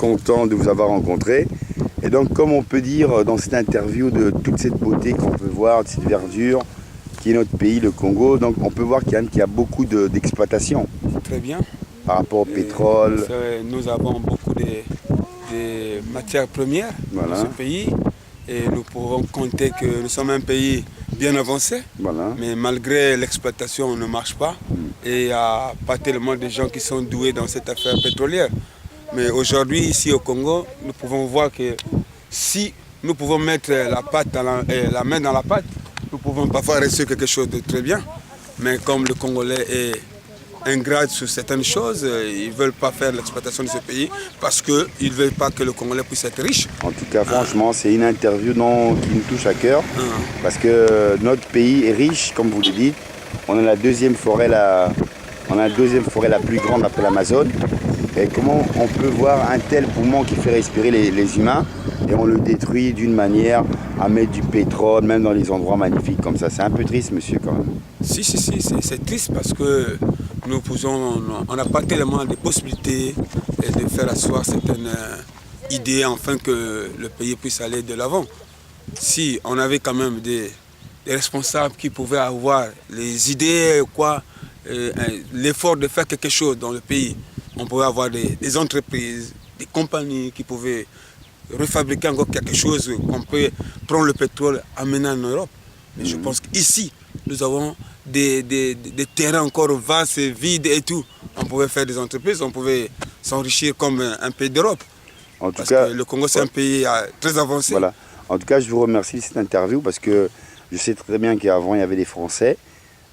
content de vous avoir rencontré. Et donc, comme on peut dire dans cette interview de toute cette beauté qu'on peut voir, de cette verdure, qui est notre pays, le Congo, donc on peut voir qu'il y a beaucoup d'exploitation. Très bien. Par rapport au pétrole. Nous avons beaucoup de matières premières dans ce pays et nous pouvons compter que nous sommes un pays bien avancé, mais malgré l'exploitation, on ne marche pas et il n'y a pas tellement de gens qui sont doués dans cette affaire pétrolière. Mais aujourd'hui, ici au Congo, nous pouvons voir que si nous pouvons mettre la main dans la pâte, nous pouvons parfois réussir quelque chose de très bien. Mais comme le Congolais est ingrat sur certaines choses, ils ne veulent pas faire l'exploitation de ce pays parce qu'ils ne veulent pas que le Congolais puisse être riche. En tout cas, franchement, c'est une interview qui nous touche à cœur parce que notre pays est riche, comme vous le dites. On a la deuxième forêt la plus grande après l'Amazone. Et comment on peut voir un tel poumon qui fait respirer les humains et on le détruit d'une manière à mettre du pétrole, même dans les endroits magnifiques comme ça. C'est un peu triste, monsieur, quand même. Si, c'est triste parce que on n'a pas tellement de possibilités de faire asseoir certaines idées afin que le pays puisse aller de l'avant. Si on avait quand même des responsables qui pouvaient avoir les idées, l'effort de faire quelque chose dans le pays, on pouvait avoir des entreprises, des compagnies qui pouvaient refabriquer encore quelque chose, qu'on peut prendre le pétrole, amener en Europe. Mais je pense qu'ici, nous avons des terrains encore vastes, vides et tout. On pouvait faire des entreprises, on pouvait s'enrichir comme un pays d'Europe. Parce que le Congo, c'est un pays très avancé. Voilà. En tout cas, je vous remercie de cette interview parce que je sais très bien qu'avant, il y avait des Français.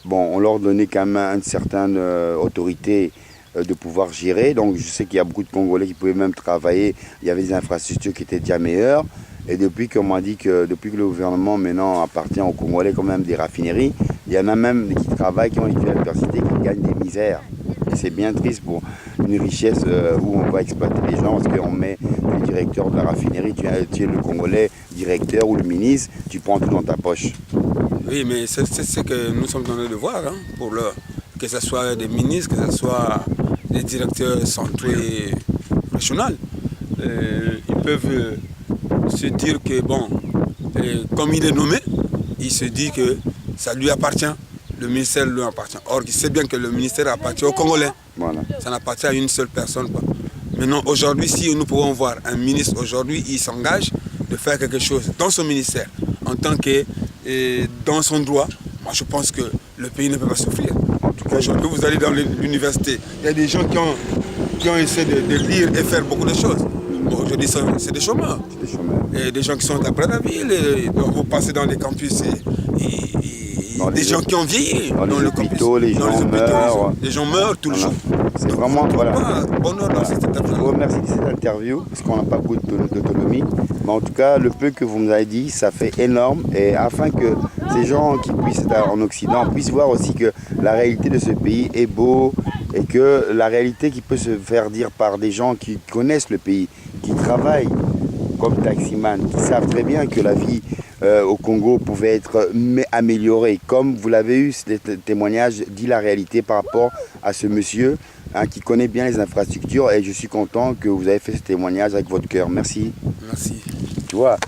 Bon, on leur donnait quand même une certaine autorité de pouvoir gérer. Donc, je sais qu'il y a beaucoup de Congolais qui pouvaient même travailler. Il y avait des infrastructures qui étaient déjà meilleures. Et depuis qu'on m'a dit que depuis que le gouvernement maintenant appartient aux Congolais quand même des raffineries, il y en a même qui travaillent, qui ont étudié à l'université, qui gagnent des misères. Et c'est bien triste pour une richesse où on va exploiter les gens parce qu'on met le directeur de la raffinerie, tu es le Congolais directeur ou le ministre, tu prends tout dans ta poche. Oui, mais c'est ce que nous sommes dans le devoir, que ce soit des ministres, que ce soit des directeurs centraux et régionaux. Ils peuvent se dire que, bon, comme il est nommé, il se dit que ça lui appartient, le ministère lui appartient. Or, il sait bien que le ministère appartient aux Congolais. Voilà. Ça n'appartient à une seule personne. Maintenant, aujourd'hui, si nous pouvons voir un ministre, aujourd'hui, il s'engage de faire quelque chose dans son ministère, en tant que dans son droit, moi je pense que le pays ne peut pas souffrir. En tout cas, aujourd'hui, vous allez dans l'université, il y a des gens qui ont essayé de lire et faire beaucoup de choses. Bon, aujourd'hui, c'est des chômeurs. Et des gens qui sont après la ville, vous passez dans les campus des gens qui ont vieilli dans les hôpitaux, les gens meurent. Les gens meurent tout le jour. C'est vraiment, voilà. Bonheur dans cette interview. Je vous remercie de cette interview, parce qu'on n'a pas beaucoup d'autonomie. Mais en tout cas, le peu que vous nous avez dit, ça fait énorme. Et afin que ces gens qui puissent être en Occident puissent voir aussi que la réalité de ce pays est beau et que la réalité qui peut se faire dire par des gens qui connaissent le pays, qui travaillent comme taximan, qui savent très bien que la vie au Congo pouvait être améliorée. Comme vous l'avez eu, ce témoignage dit la réalité par rapport à ce monsieur qui connaît bien les infrastructures et je suis content que vous avez fait ce témoignage avec votre cœur. Merci. Merci. Tu vois,